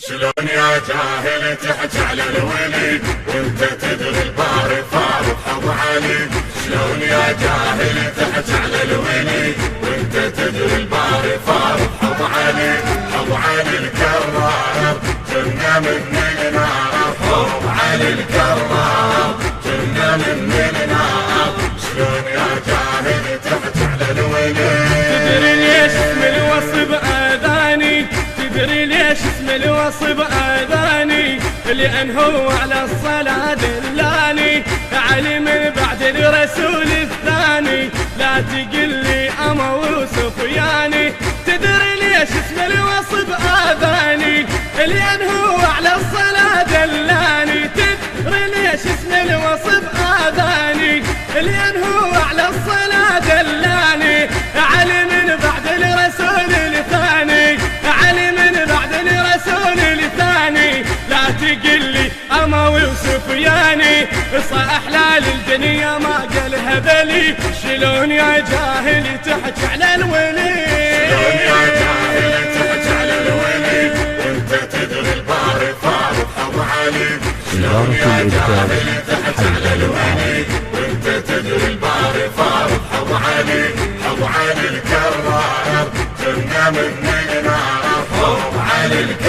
شلون يا جاهل تحكي على الوليد وانت تدري الباري فارض ابو علي. شلون يا جاهل تحكي على الوليد وانت تدري الباري فارض ابو علي. ابو علي الكرار جنة من النار، ابو علي الكرار جنة من النار. شلون يا جاهل تحكي على الوليد؟ تدري ليش اسم الوصف اذاني؟ تدري ليش اسم الوصف اذاني؟ لان هو على الصلاة دلاني، علي من بعد الرسول الثاني. لا تقل لي اما وسفياني. تدري ليش اسم الوصف اذاني؟ لان هو على الصلاة دلاني. تدري ليش اسم الوصف اذاني؟ لان هو على الصلاة دلاني. علي من بعد الرسول الثاني، علي من بعد الرسول الثاني. لا تقل لي اما وسفياني، صح احلال الدنيا ما قالها بلي. شلون يا جاهل تحكي على الولي؟ شلون يا جاهل تحكي على الولي وانت تدري الباري فارض ابو علي. شلون يا جاهل تحكي على الولي وانت تدري الباري فارض ابو علي. ابو علي الكرار جنة من النار، ابو علي الكرار